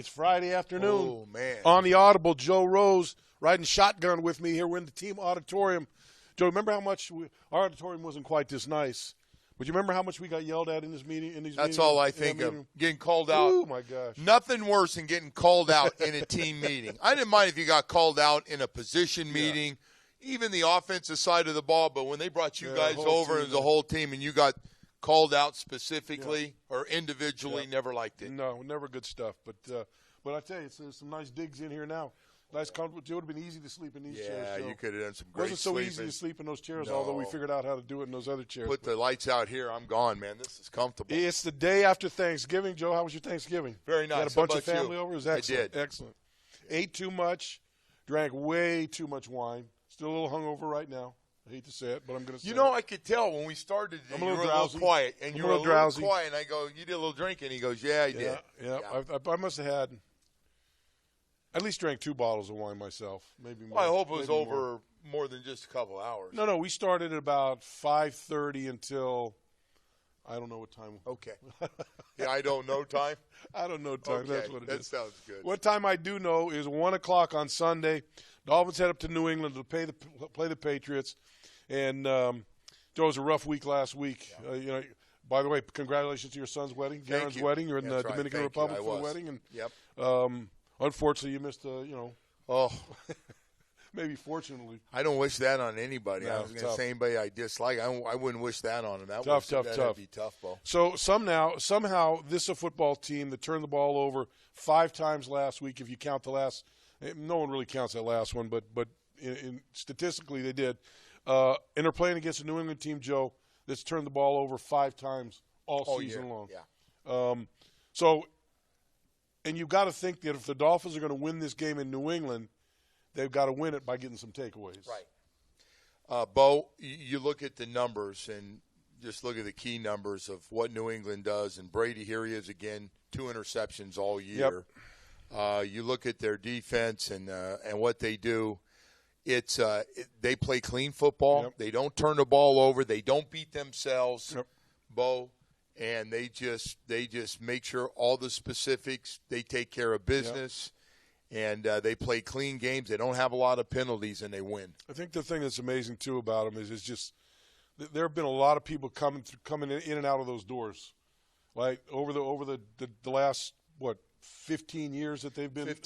It's Friday afternoon. Oh, man. On the Audible, Joe Rose riding shotgun with me here. We're in the team auditorium. Joe, remember how much our auditorium wasn't quite this nice? But you remember how much we got yelled at in this meeting? That's all I think of, getting called out. Oh, my gosh. Nothing worse than getting called out in a team meeting. I didn't mind if you got called out in a position meeting, even the offensive side of the ball, but when they brought you guys over as a whole team and you got called out specifically or individually, never liked it. No, never good stuff. But I tell you, there's some nice digs in here now. Nice, comfortable. It would have been easy to sleep in these chairs. Yeah, you could have done some great sleeping. It wasn't so easy to sleep in those chairs, although we figured out how to do it in those other chairs. Put the lights out here. I'm gone, man. This is comfortable. It's the day after Thanksgiving. Joe, how was your Thanksgiving? Very nice. You had a bunch of family over? It was excellent. I did. Excellent. Ate too much. Drank way too much wine. Still a little hungover right now. I hate to say it, but I'm going to say it. You know, I could tell when we started, you were a little quiet. And you were a little quiet. And I go, you did a little drinking. He goes, yeah, I did. Yeah. I must have had at least drank 2 bottles of wine myself, maybe more. Well, I hope it was over more than just a couple hours. No, we started at about 5:30 until I don't know what time. Okay. Yeah, I don't know time? I don't know time. Okay. That's what it is. That sounds good. What time I do know is 1 o'clock on Sunday. Dolphins head up to New England to play the Patriots. And Joe, it was a rough week last week. Yeah. By the way, congratulations to your son's wedding, Garen's wedding. You're in the Dominican Republic for the wedding. And, unfortunately, you missed, maybe fortunately. I don't wish that on anybody. No, I was going to say anybody I dislike. I wouldn't wish that on him. That'd be tough, Bo. So somehow, this is a football team that turned the ball over 5 times last week. If you count the last, no one really counts that last one, but statistically they did. And they're playing against a New England team, Joe, that's turned the ball over 5 times all season long. Yeah. And you've got to think that if the Dolphins are going to win this game in New England, they've got to win it by getting some takeaways. Right. Bo, you look at the numbers and just look at the key numbers of what New England does. And Brady, here he is again, 2 interceptions all year. Yep. You look at their defense and what they do. It's they play clean football. Yep. They don't turn the ball over. They don't beat themselves, Bo. And they just make sure all the specifics, they take care of business, and they play clean games. They don't have a lot of penalties, and they win. I think the thing that's amazing, too, about them is just there have been a lot of people coming in and out of those doors. Like over the last, 15 years that they've been at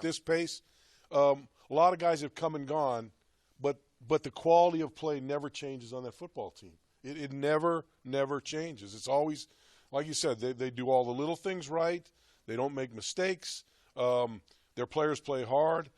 this pace. A lot of guys have come and gone, but the quality of play never changes on that football team. It never changes. It's always, like you said, they do all the little things right. They don't make mistakes. Their players play hard.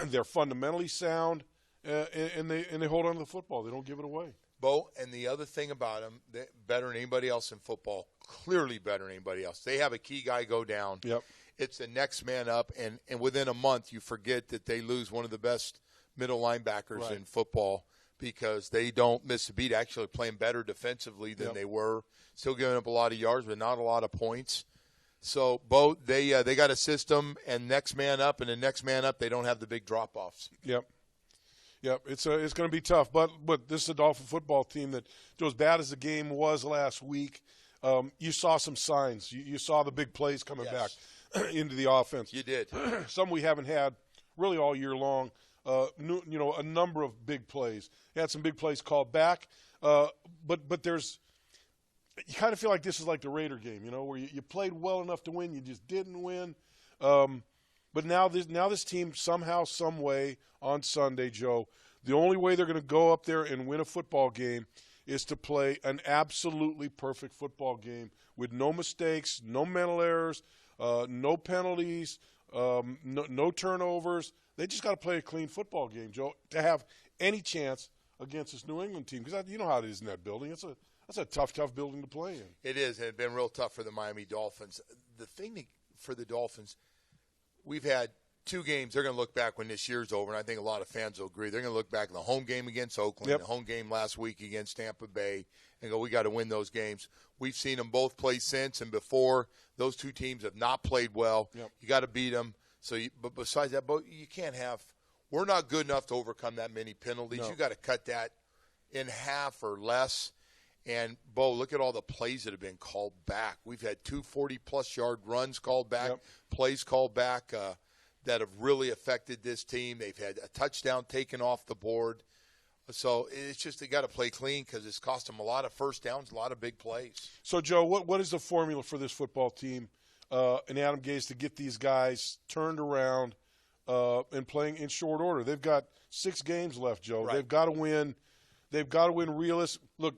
They're fundamentally sound, and they hold on to the football. They don't give it away. Bo, and the other thing about them, they're better than anybody else in football, clearly better than anybody else. They have a key guy go down. Yep. It's the next man up, and within a month you forget that they lose one of the best middle linebackers in football. Because they don't miss a beat, actually playing better defensively than they were. Still giving up a lot of yards, but not a lot of points. So, Bo, they got a system, and next man up, and the next man up, they don't have the big drop-offs. Yep. It's going to be tough, but this is a Dolphin football team that, as bad as the game was last week, you saw some signs. You saw the big plays coming back into the offense. You did. Some we haven't had really all year long. A number of big plays. He had some big plays called back, but there's you kind of feel like this is like the Raider game, where you played well enough to win, you just didn't win. But now this team somehow, some way on Sunday, Joe, the only way they're going to go up there and win a football game is to play an absolutely perfect football game with no mistakes, no mental errors, no penalties, no turnovers. They just got to play a clean football game, Joe, to have any chance against this New England team. Because you know how it is in that building. That's a tough building to play in. It is, and it's been real tough for the Miami Dolphins. The thing for the Dolphins, we've had 2 games. They're going to look back when this year's over, and I think a lot of fans will agree. They're going to look back at the home game against Oakland, the home game last week against Tampa Bay, and go, we got to win those games. We've seen them both play since and before. Those 2 teams have not played well. Yep. You got to beat them. So, but besides that, you can't have – we're not good enough to overcome that many penalties. No. You got to cut that in half or less. And, Bo, look at all the plays that have been called back. We've had 2 40-plus yard runs called back plays called back that have really affected this team. They've had a touchdown taken off the board. So it's just they got to play clean because it's cost them a lot of first downs, a lot of big plays. So, Joe, what is the formula for this football team and Adam Gase to get these guys turned around and playing in short order? They've got 6 games left, Joe. Right. They've got to win. They've got to win realist. Look,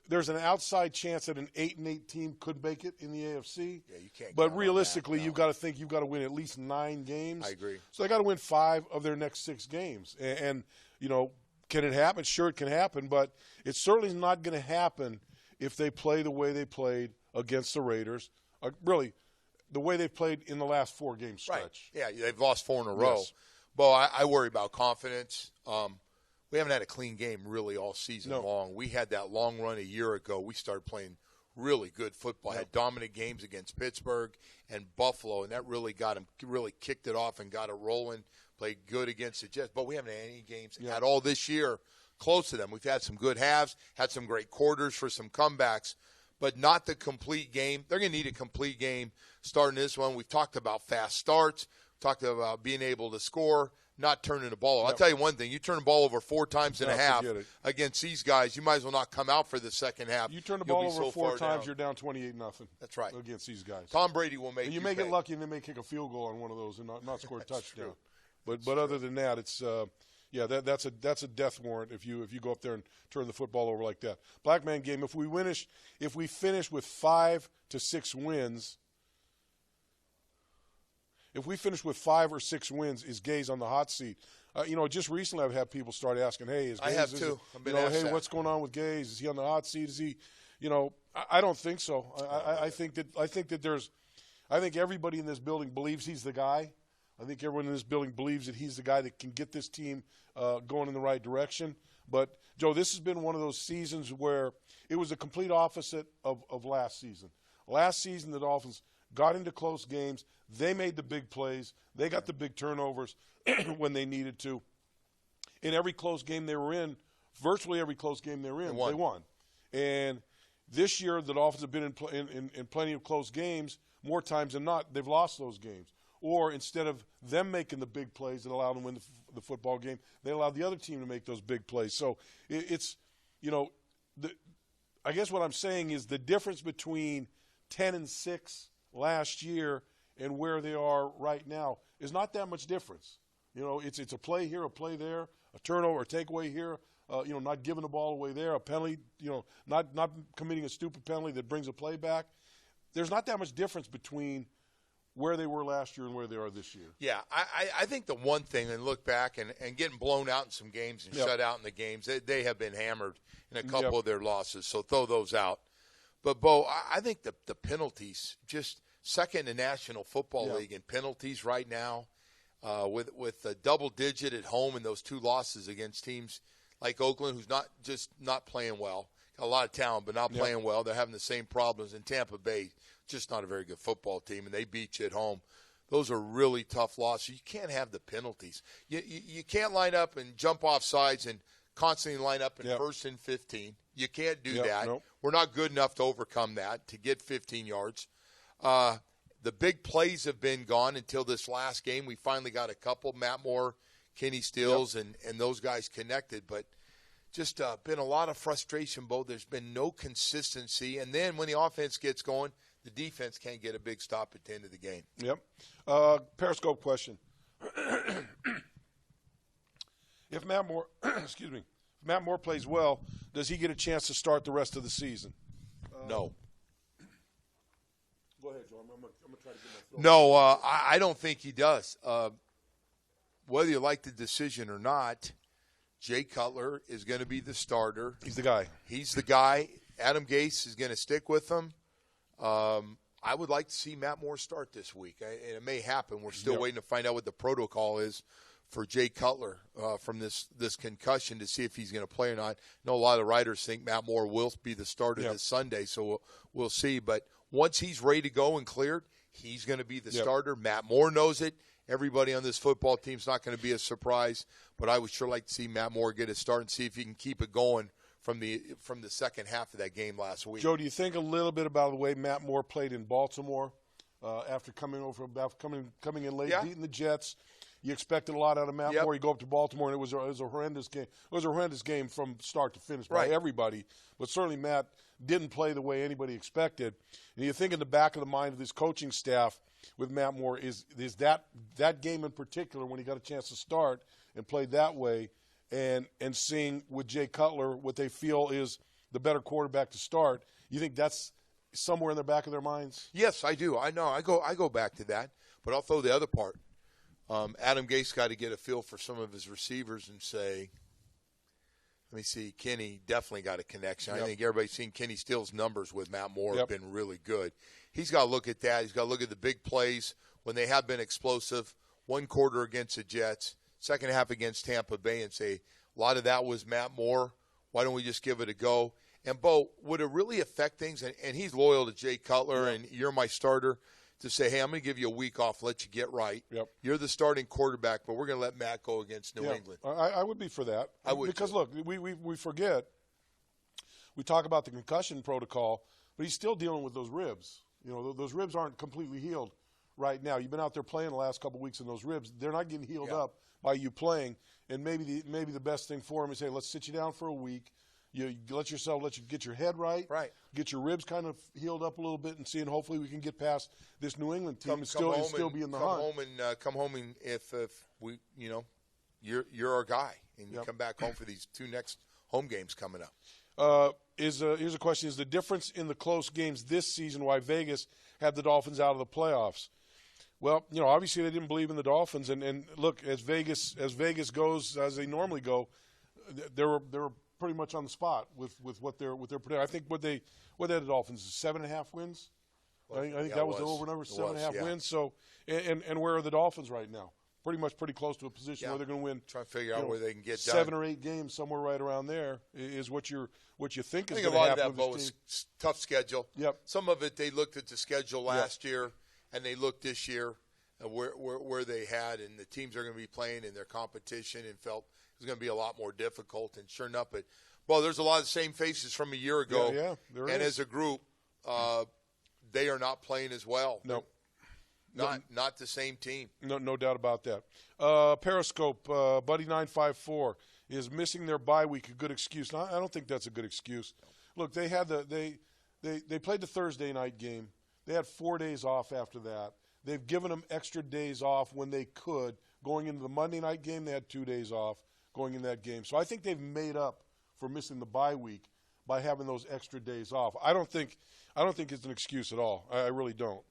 there's an outside chance that an 8-8 team could make it in the AFC. Yeah, you can't. But realistically, you've got to think you've got to win at least 9 games. I agree. So they got to win 5 of their next 6 games. And you know, can it happen? Sure, it can happen, but it's certainly not going to happen if they play the way they played against the Raiders. Really, the way they played in the last 4-game stretch. Right. Yeah, they've lost 4 in a row. Yes. Bo, I worry about confidence. We haven't had a clean game really all season long. We had that long run a year ago. We started playing really good football. Had dominant games against Pittsburgh and Buffalo, and that really got them, really kicked it off and got it rolling. Played good against the Jets, but we haven't had any games at all this year close to them. We've had some good halves, had some great quarters for some comebacks, but not the complete game. They're going to need a complete game starting this one. We've talked about fast starts, talked about being able to score, not turning the ball over. I'll tell you one thing. You turn the ball over 4 times and a half against these guys, you might as well not come out for the second half. You turn the ball over 4 times, you're down 28-0. That's right. Against these guys. Tom Brady will make and you may get lucky and they may kick a field goal on one of those and not score a touchdown. True. But other than that, it's that's a death warrant if you go up there and turn the football over like that. Black man game. If we finish with 5 to 6 wins, if we finish with 5 or 6 wins, is Gase on the hot seat? Just recently I've had people start asking, "Hey, is Gase?" I have too. I've been asked that. What's going on with Gase? Is he on the hot seat? Is he? I don't think so. I think everybody in this building believes he's the guy. I think everyone in this building believes that he's the guy that can get this team going in the right direction. But, Joe, this has been one of those seasons where it was the complete opposite of last season. Last season, the Dolphins got into close games. They made the big plays. They got the big turnovers when they needed to. In every close game they were in, virtually every close game they were in, they won. And this year, the Dolphins have been in plenty of close games. More times than not, they've lost those games. Or instead of them making the big plays that allowed them to win the football game, they allowed the other team to make those big plays. So it's, I guess what I'm saying is the difference between 10-6 last year and where they are right now is not that much difference. It's a play here, a play there, a turnover, a takeaway here, not giving the ball away there, a penalty, not committing a stupid penalty that brings a play back. There's not that much difference between where they were last year and where they are this year. Yeah, I think the one thing, and look back and getting blown out in some games and shut out in the games, they have been hammered in a couple of their losses, so throw those out. But, Bo, I think the penalties, just second in the National Football League in penalties right now, with a double-digit at home in those 2 losses against teams like Oakland, who's not playing well. Got a lot of talent, but not playing well. They're having the same problems in Tampa Bay. Just not a very good football team, and they beat you at home. Those are really tough losses. You can't have the penalties. You can't line up and jump off sides and constantly line up in 1st and 15. You can't do that. Nope. We're not good enough to overcome that, to get 15 yards. The big plays have been gone until this last game. We finally got a couple, Matt Moore, Kenny Stills, and those guys connected. But just been a lot of frustration, Bo. There's been no consistency. And then when the offense gets going, the defense can't get a big stop at the end of the game. Yep. Periscope question. If Matt Moore, if Matt Moore plays well, does he get a chance to start the rest of the season? No. Go ahead, Joe. I'm going to try to get my No, I don't think he does. Whether you like the decision or not, Jay Cutler is going to be the starter. He's the guy. He's the guy. Adam Gase is going to stick with him. I would like to see Matt Moore start this week, and it may happen. We're still waiting to find out what the protocol is for Jay Cutler from this concussion to see if he's going to play or not. I know a lot of the writers think Matt Moore will be the starter this Sunday, so we'll see. But once he's ready to go and cleared, he's going to be the starter. Matt Moore knows it. Everybody on this football team is not going to be a surprise, but I would sure like to see Matt Moore get a start and see if he can keep it going from the second half of that game last week. Joe, do you think a little bit about the way Matt Moore played in Baltimore after coming in late, Yeah. beating the Jets. You expected a lot out of Matt Yep. Moore. You go up to Baltimore, and it was a horrendous game. It was a horrendous game from start to finish by Right. everybody. But certainly Matt didn't play the way anybody expected. And you think in the back of the mind of this coaching staff with Matt Moore is that game in particular when he got a chance to start and played that way, and seeing with Jay Cutler what they feel is the better quarterback to start. You think that's somewhere in the back of their minds? Yes, I do. I know. I go back to that, but I'll throw the other part. Adam Gase got to get a feel for some of his receivers and say, let me see, Kenny definitely got a connection. Yep. I think everybody's seen Kenny Steele's numbers with Matt Moore have Yep. been really good. He's got to look at that. He's got to look at the big plays when they have been explosive. One quarter against the Jets, second half against Tampa Bay, and say, a lot of that was Matt Moore. Why don't we just give it a go? And, Bo, would it really affect things? And he's loyal to Jay Cutler, and you're my starter, to say, hey, I'm going to give you a week off, let you get right. Yep. You're the starting quarterback, but we're going to let Matt go against New Yeah. England. I would be for that. I would because too. look, we forget. We talk about the concussion protocol, but he's still dealing with those ribs. You know, those ribs aren't completely healed right now. You've been out there playing the last couple of weeks, and those ribs, they're not getting healed up by you playing. And maybe the best thing for him is, hey, let's sit you down for a week. You let you get your head right, get your ribs kind of healed up a little bit, and see, and hopefully we can get past this New England team and still be in the hunt. Come home and if we, you're our guy, and you come back home for these two next home games coming up. Here's a question: is the difference in the close games this season why Vegas had the Dolphins out of the playoffs? Well, obviously they didn't believe in the Dolphins, and look, as Vegas goes as they normally go, they were pretty much on the spot with what they're predicting. I think what they had the Dolphins is 7.5 wins. I think that was the over number, 7.5 wins. So and where are the Dolphins right now? Pretty close to a position where they're going to win. Trying to figure out where they can get 7 or 8 games, somewhere right around there is what you think is going to happen. I think a lot of that, with Bo, this is team. tough schedule. Yep. Some of it, they looked at the schedule last year, and they looked this year where they had, and the teams are going to be playing in their competition, and felt it was going to be a lot more difficult. And sure enough, there's a lot of the same faces from a year ago. Yeah, there and is. as a group, they are not playing as well. No. Not the same team. No doubt about that. Periscope, Buddy954 is missing their bye week a good excuse? No, I don't think that's a good excuse. Look, they had they played the Thursday night game. They had 4 days off after that. They've given them extra days off when they could. Going into the Monday night game, they had 2 days off going in that game. So I think they've made up for missing the bye week by having those extra days off. I don't think it's an excuse at all. I really don't.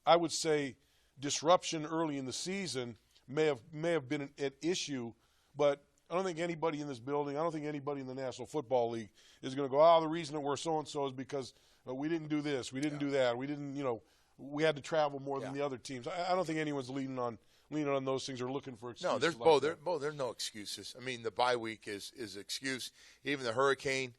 I would say disruption early in the season may have been an issue, but I don't think anybody in this building, I don't think anybody in the National Football League is going to go, the reason that we're so-and-so is because we didn't do this, we didn't do that, we didn't, we had to travel more than the other teams. I don't think anyone's leaning on those things or looking for excuses. No, there's no excuses. I mean, the bye week is excuse. Even the hurricane,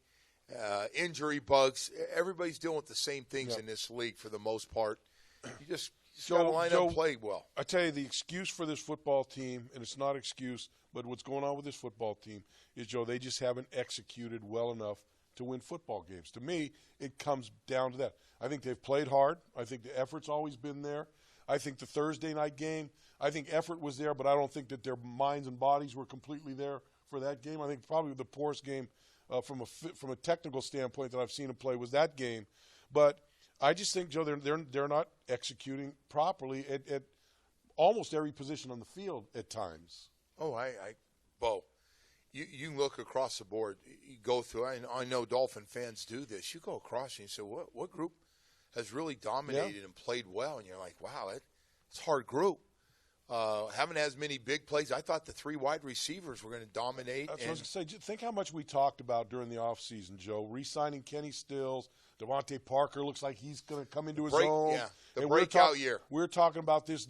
injury bugs, everybody's dealing with the same things in this league for the most part. You just got to line up and play well. I tell you, the excuse for this football team, and it's not an excuse, but what's going on with this football team is, Joe, they just haven't executed well enough to win football games. To me, it comes down to that. I think they've played hard. I think the effort's always been there. I think the Thursday night game, I think effort was there, but I don't think that their minds and bodies were completely there for that game. I think probably the poorest game from a technical standpoint that I've seen them play was that game. But I just think, Joe, they're not executing properly at almost every position on the field at times. Oh, Bo, you can look across the board. You go through. I know Dolphin fans do this. You go across and you say, what group has really dominated and played well? And you're like, wow, it's a hard group. Haven't as many big plays. I thought the 3 wide receivers were going to dominate. That's what I was going to say. Think how much we talked about during the offseason, Joe. Re-signing Kenny Stills. Devontae Parker looks like he's going to come into his own. Yeah, the breakout year. We're talking about these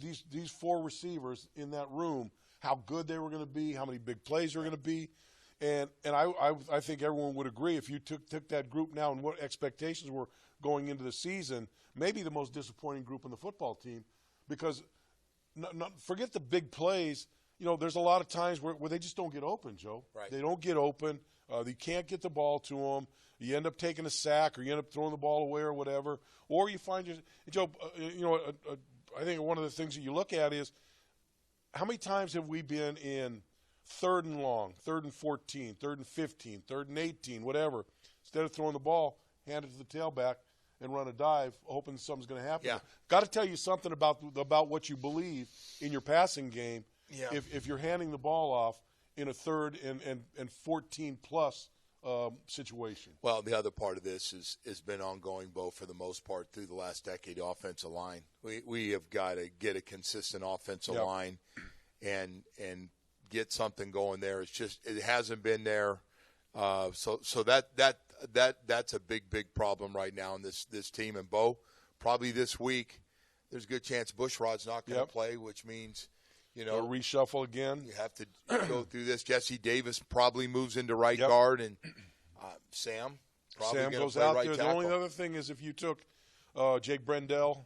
4 receivers in that room, how good they were going to be, how many big plays were going to be. And I think everyone would agree if you took that group now and what expectations were going into the season, maybe the most disappointing group in the football team, because forget the big plays. There's a lot of times where they just don't get open, Joe. Right. They don't get open. You can't get the ball to them. You end up taking a sack, or you end up throwing the ball away, or whatever. Or you find Joe. I think one of the things that you look at is how many times have we been in 3rd and long, 3rd and 14, 3rd and 15, 3rd and 18, whatever. Instead of throwing the ball, hand it to the tailback and run a dive, hoping something's going to happen. Yeah. Got to tell you something about what you believe in your passing game. Yeah. If you're handing the ball off in a 3rd and 14 plus situation. Well, the other part of this has been ongoing, Bo, for the most part through the last decade. Offensive line, we have got to get a consistent offensive line, and get something going there. It's just it hasn't been there. So that's a big problem right now in this team. And Bo, probably this week, there's a good chance Bushrod's not going to play, which means, you know, reshuffle again. You have to go through this. Jesse Davis probably moves into right guard, and Sam probably goes play out right there. tackle. The only other thing is if you took Jake Brendel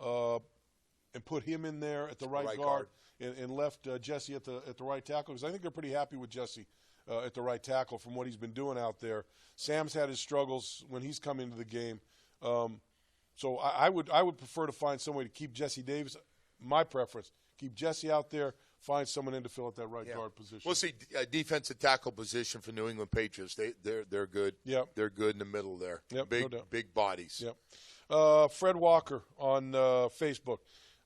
and put him in there at the right guard. And left Jesse at the right tackle, because I think they're pretty happy with Jesse at the right tackle from what he's been doing out there. Sam's had his struggles when he's come into the game, so I would prefer to find some way to keep Jesse Davis. My preference: keep Jesse out there, find someone in to fill at that right guard position. We'll see defensive tackle position for New England Patriots. They're good. Yep. They're good in the middle there. Yep, big no doubt. Big bodies. Yep. Fred Walker on Facebook.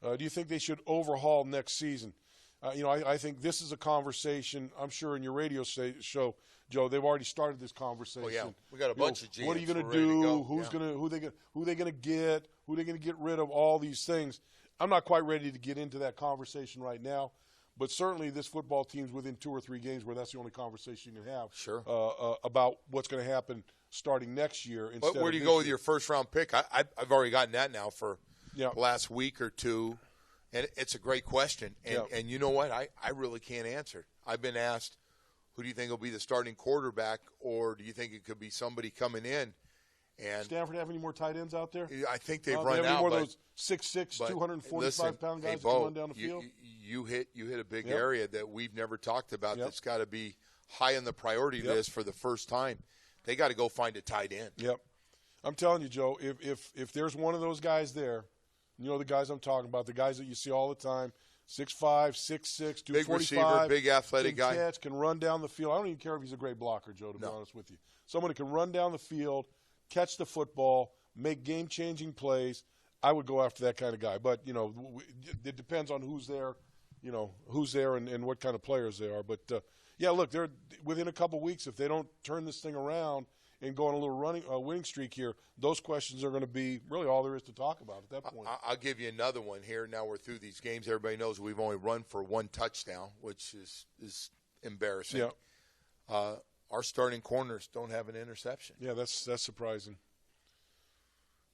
Do you think they should overhaul next season? I think this is a conversation. I'm sure in your radio show, Joe, they've already started this conversation. Oh yeah, we got a bunch of GMs. What are you going to do? Who they going to get? Who they going to get rid of? All these things. I'm not quite ready to get into that conversation right now, but certainly this football team's within 2 or 3 games where that's the only conversation you can have. Sure. About what's going to happen starting next year. But where do you go with your first-round pick? I've already gotten that now for the last week or two. And it's a great question. And you know what? I really can't answer it. I've been asked, who do you think will be the starting quarterback, or do you think it could be somebody coming in? And Stanford have any more tight ends out there? I think they've run they have out. Any more of those 6'6", 245-pound guys that can run down the field? You hit a big area that we've never talked about that's got to be high on the priority list for the first time. They got to go find a tight end. Yep. I'm telling you, Joe, if there's one of those guys there, you know the guys I'm talking about, the guys that you see all the time, 6'5", 6'6", 245. Big receiver, big athletic guy. Catch, can run down the field. I don't even care if he's a great blocker, Joe, to be honest with you. Someone who can run down the field, catch the football, make game-changing plays. I would go after that kind of guy. But, it depends on who's there, and what kind of players they are. But, look, they're within a couple weeks, if they don't turn this thing around and go on a little winning streak here, those questions are going to be really all there is to talk about at that point. I'll give you another one here. Now we're through these games. Everybody knows we've only run for 1 touchdown, which is embarrassing. Yeah. Our starting corners don't have an interception. Yeah, that's surprising.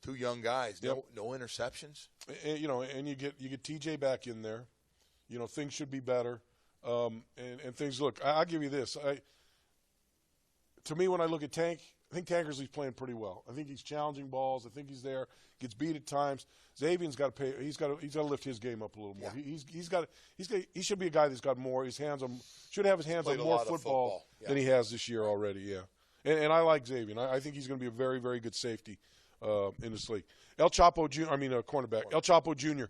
2 young guys, no interceptions. And you get TJ back in there. Things should be better. And things look. I'll give you this. To me, when I look at Tank, I think Tankersley's playing pretty well. I think he's challenging balls. I think he's there. Gets beat at times. Xavier's got to pay. He's got to lift his game up a little more. Yeah. He should be a guy that's got more. Should have his hands on more football than he has this year already. Yeah, and I like Xavier. I think he's going to be a very, very good safety in this league. Cornerback. El Chapo Jr.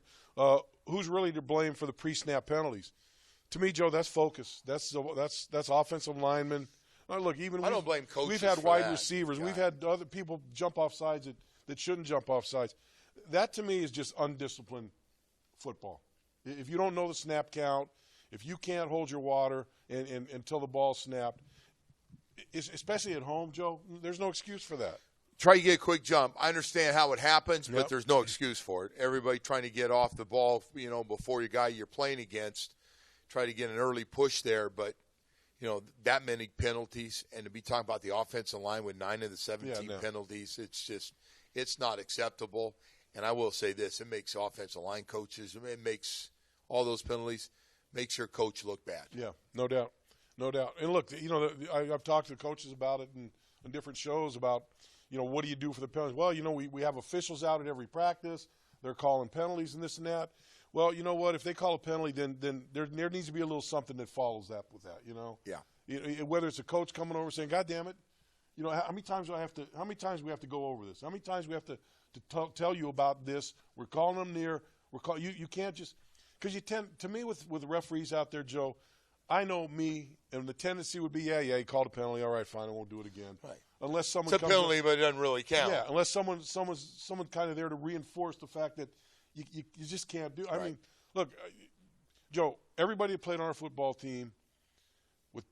Who's really to blame for the pre-snap penalties? To me, Joe, that's focus. That's offensive linemen. Look, I don't blame coaches. We've had for wide that. receivers. God. We've had other people jump off sides that shouldn't jump off sides. That, to me, is just undisciplined football. If you don't know the snap count, if you can't hold your water until the ball's snapped, especially at home, Joe, there's no excuse for that. Try to get a quick jump. I understand how it happens, but there's no excuse for it. Everybody trying to get off the ball, before your guy you're playing against, try to get an early push there, but that many penalties, and to be talking about the offensive line with 9 of the 17 penalties, it's not acceptable. And I will say this, it makes offensive line coaches, it makes all those penalties, makes your coach look bad. Yeah, no doubt. And look, I've talked to coaches about it in different shows about, what do you do for the penalties? Well, we have officials out at every practice. They're calling penalties and this and that. Well, you know what? If they call a penalty, then there needs to be a little something that follows that with that. Yeah. Whether it's a coach coming over saying, "God damn it, how many times we have to go over this? How many times we have to tell you about this? We're calling them near. You can't just because you tend to me with referees out there, Joe. I know me, and the tendency would be, he called a penalty. All right, fine, I won't do it again. Right. Unless someone it's a penalty, but it doesn't really count. Yeah, unless someone kind of there to reinforce the fact that you just can't do. I mean, look, Joe. Everybody that played on our football team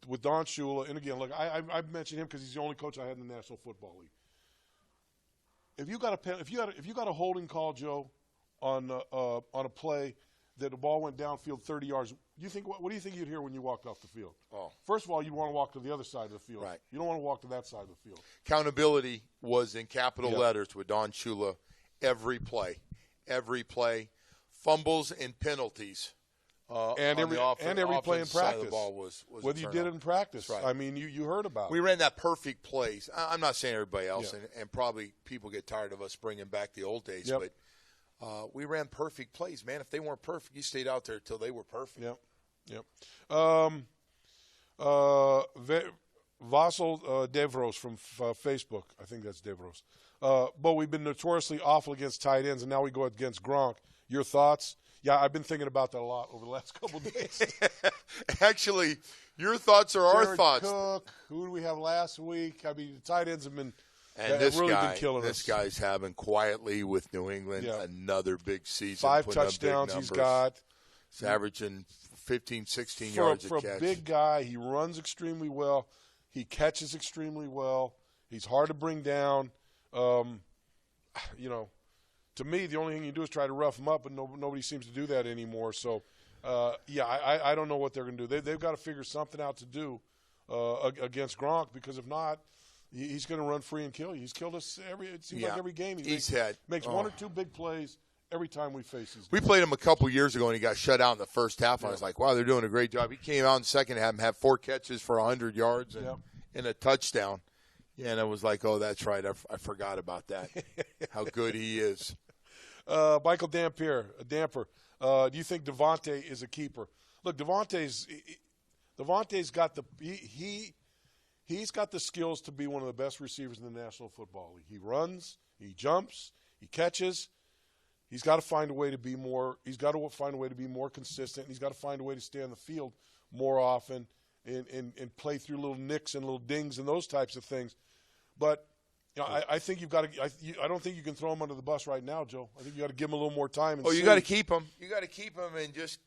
with Don Shula, and again, look, I've mentioned him because he's the only coach I had in the National Football League. If you got a holding call, Joe, on a play that the ball went downfield 30 yards, what do you think you'd hear when you walked off the field? Oh. First of all, you'd want to walk to the other side of the field. Right. You don't want to walk to that side of the field. Accountability was in capital letters with Don Shula every play. Fumbles and penalties. And every play in practice. The ball was whether you did it in practice. Right. I mean, you heard about it. We ran that perfect plays. I'm not saying everybody else, and probably people get tired of us bringing back the old days, but we ran perfect plays, man. If they weren't perfect, you stayed out there until they were perfect. Yep. Vassal Devros from Facebook. I think that's Devros. But we've been notoriously awful against tight ends, and now we go against Gronk. Your thoughts? Yeah, I've been thinking about that a lot over the last couple of days. Actually, your thoughts are Jared our thoughts. Cook, who did we have last week? I mean, the tight ends have been really been killing us. This guy's having quietly with New England another big season. 5 touchdowns he's got. He's averaging 15, 16 yards a catch. For a big guy, he runs extremely well. He catches extremely well. He's hard to bring down. To me, the only thing you do is try to rough him up, but nobody seems to do that anymore. So, I don't know what they're going to do. They've got to figure something out to do against Gronk, because if not, he's going to run free and kill you. He's killed us every game. He makes one or two big plays every time we face these guys. We played him a couple years ago, and he got shut out in the first half. I was like, wow, they're doing a great job. He came out in the second half and had 4 catches for 100 yards and a touchdown. Yeah, and I was like, oh, that's right. I forgot about that, how good he is. Michael Damper, do you think Devontae is a keeper? Look, Devontae's got he's got the skills to be one of the best receivers in the National Football League. He runs, he jumps, he catches. He's got to find a way to be more. He's got to find a way to be more consistent. He's got to find a way to stay on the field more often and play through little nicks and little dings and those types of things. But I think you've got to. I don't think you can throw him under the bus right now, Joe. I think you got to give him a little more time. You got to keep him. You got to keep him and just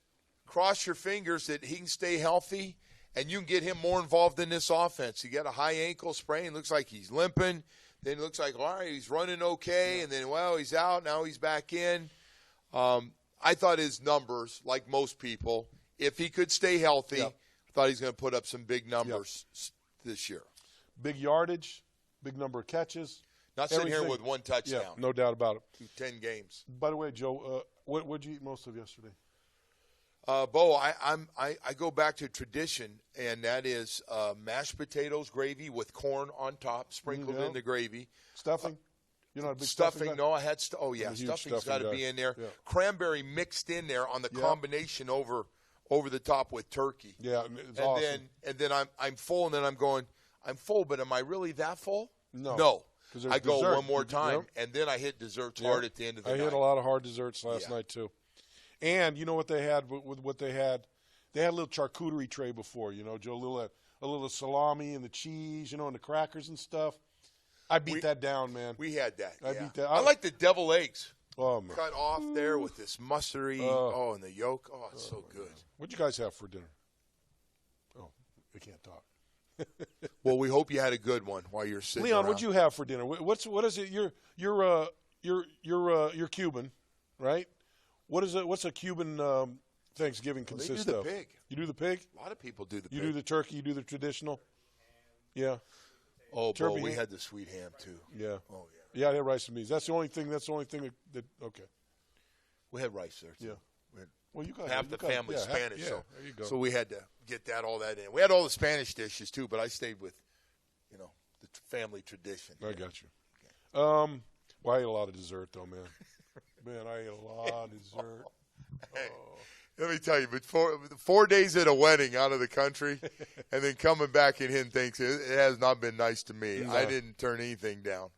cross your fingers that he can stay healthy and you can get him more involved in this offense. He got a high ankle sprain. Looks like he's limping. Then it looks like, all right, he's running okay. And then, he's out. Now he's back in. I thought his numbers, like most people, if he could stay healthy, I thought he's going to put up some big numbers this year. Big yardage. Big number of catches. Not sitting here with 1 touchdown. Yeah, no doubt about it. 10 games. By the way, Joe, what did you eat most of yesterday? Bo, I go back to tradition, and that is mashed potatoes, gravy with corn on top, sprinkled in the gravy. Stuffing? You're not a big stuffing? No, I had stuffing's got to be in there. Yeah. Cranberry mixed in there on the combination over the top with turkey. Yeah, it's awesome. Then I'm full, and then I'm going, I'm full, but am I really that full? No. I go one more time, and then I hit desserts hard at the end of the night. I hit a lot of hard desserts last night, too. And you know what they had with what they had? They had a little charcuterie tray before, Joe, a little salami and the cheese, and the crackers and stuff. I beat that down, man. We had that. I beat that. I like the deviled eggs. Oh, man. Cut off there with this mustardy, and the yolk. Oh, it's so good. What'd you guys have for dinner? Oh, we can't talk. Well, we hope you had a good one while you're sitting Leon, around. what'd you have for dinner? What is it? You're Cuban, right? What's a Cuban Thanksgiving consist of? They do the pig. You do the pig? A lot of people do the pig. You do the turkey. You do the traditional. Yeah. Oh, Bo, we had the sweet ham too. Yeah. Oh yeah. Yeah, I had rice and beans. That's the only thing. That okay. We had rice there too. Yeah. Well, you got half the family Spanish, there you go. So we had to get all that in. We had all the Spanish dishes too, but I stayed with, the family tradition. I got you. Okay. Well, I ate a lot of dessert though, man. Man, I ate a lot of dessert. Hey, let me tell you, but 4 days at a wedding out of the country, and then coming back and hitting things, it has not been nice to me. No. I didn't turn anything down.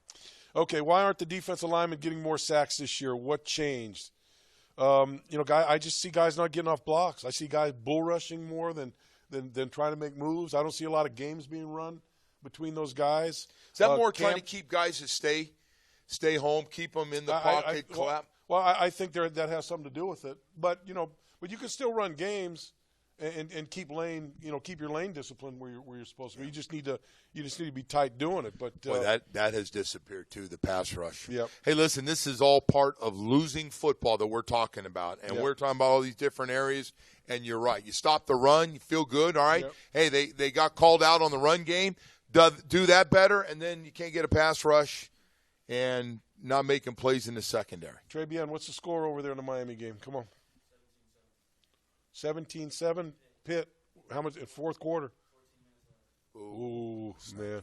Okay, why aren't the defensive linemen getting more sacks this year? What changed? I just see guys not getting off blocks. I see guys bull rushing more than trying to make moves. I don't see a lot of games being run between those guys. Is that more trying to keep guys to stay home, keep them in the pocket, collapse? Well, I think that has something to do with it. But you can still run games and keep your lane discipline where you're supposed to be. You just need to be tight doing it. But boy, that has disappeared too, the pass rush. Yep. Hey, listen, this is all part of losing football that we're talking about, and we're talking about all these different areas. And you're right. You stop the run, you feel good. All right. Yep. Hey, they got called out on the run game. Do that better, and then you can't get a pass rush and not making plays in the secondary. Trey Bien, what's the score over there in the Miami game? Come on. 17-7. Pitt. How much in fourth quarter? Ooh, man.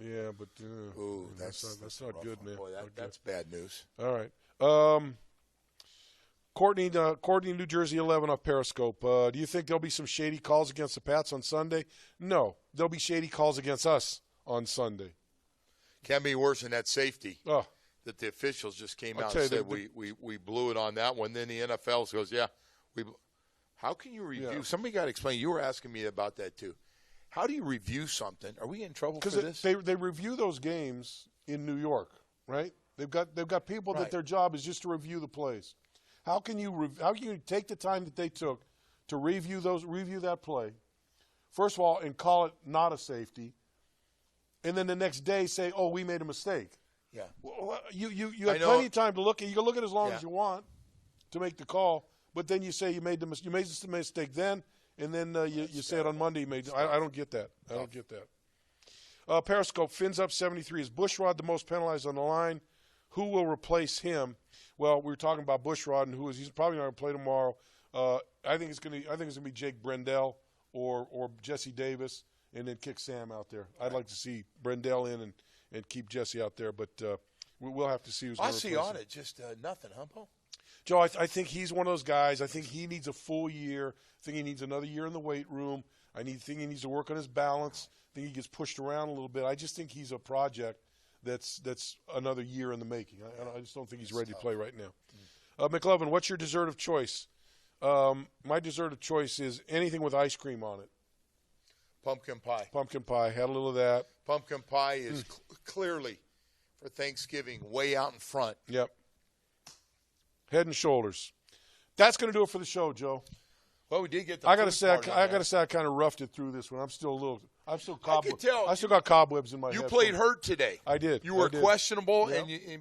Yeah, but that's not good, man. Boy, that's bad news. All right. Courtney, New Jersey 11 off Periscope. Do you think there'll be some shady calls against the Pats on Sunday? No. There'll be shady calls against us on Sunday. Can't be worse than that safety. Oh. That the officials just came out and said we blew it on that one. Then the NFL goes, how can you review? Yeah. Somebody got to explain. You were asking me about that too. How do you review something? Are we in trouble for this? Because they review those games in New York, right? They've got people that their job is just to review the plays. How can you take the time that they took to review that play, first of all, and call it not a safety, and then the next day say, "Oh, we made a mistake." Yeah. Well, you have plenty of time to look. You can look at it as long as you want to make the call, but then you say you made the mistake then, and then you say it on Monday. I don't get that. I don't get that. Periscope, Fins up 73. Is Bushrod the most penalized on the line? Who will replace him? Well, we were talking about Bushrod, and he's probably not going to play tomorrow. I think it's going to be Jake Brendel or Jesse Davis, and then kick Sam out there. I'd like to see Brendel in and keep Jesse out there, but we'll have to see who's going to replace him. I see on it, just nothing, huh, Paul? Joe, I think he's one of those guys. I think he needs a full year. I think he needs another year in the weight room. I think he needs to work on his balance. I think he gets pushed around a little bit. I just think he's a project that's another year in the making. I just don't think he's ready to play right now. McLovin, what's your dessert of choice? My dessert of choice is anything with ice cream on it. Pumpkin pie. Pumpkin pie. Had a little of that. Pumpkin pie is clearly, for Thanksgiving, way out in front. Yep. Head and shoulders. That's going to do it for the show, Joe. Well, we did get the I got to say, I kind of roughed it through this one. I'm still cobwebs. I could tell. I still got cobwebs in my head. You played hurt today. I did. You were questionable,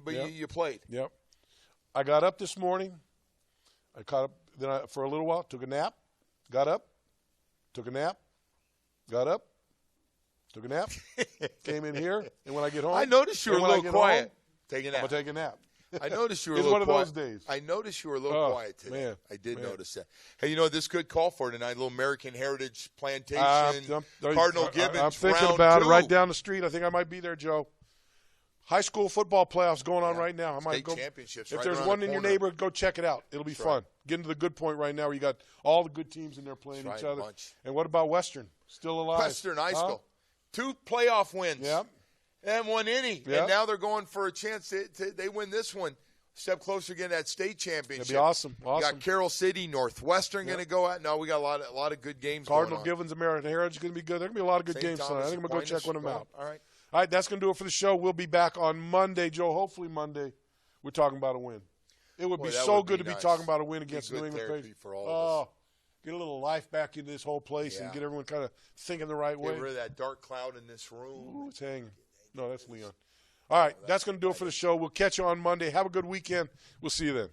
but you played. Yep. I got up this morning. I caught up. Then for a little while, took a nap. Got up. Took a nap. Got up. Took a nap. Came in here, and when I get home, I noticed you were a little quiet. Take a nap. I'm gonna take a nap. I noticed you were a little quiet. It's one of those days. I noticed you were a little quiet today. Man, I did notice that. Hey, this could call for tonight. A little American Heritage Plantation, Cardinal Gibbons. I'm thinking about it right down the street. I think I might be there, Joe. High school football playoffs going on right now. I might go. Championships. If there's one in your neighborhood, go check it out. It'll be fun. Getting to the good point right now where you got all the good teams in there playing each other. And what about Western? Still alive? Western High School. 2 playoff wins. Yep. And one inning. Yep. And now they're going for a chance they win this one. Step closer to getting that state championship. That'd be awesome. We got Carroll City, Northwestern going to go out. No, we got a lot of good games Cardinal Gibbons, American Heritage is going to be good. There are going to be a lot of good games tonight. I think I'm going to go check one of them out. All right, that's going to do it for the show. We'll be back on Monday, Joe. Hopefully Monday we're talking about a win. It would be so good to be talking about a win against the New England Patriots. For all of us. Get a little life back into this whole place and get everyone kind of thinking the right way. Get rid of that dark cloud in this room. Ooh, it's hanging. No, that's Leon. All right, that's going to do it for the show. We'll catch you on Monday. Have a good weekend. We'll see you then.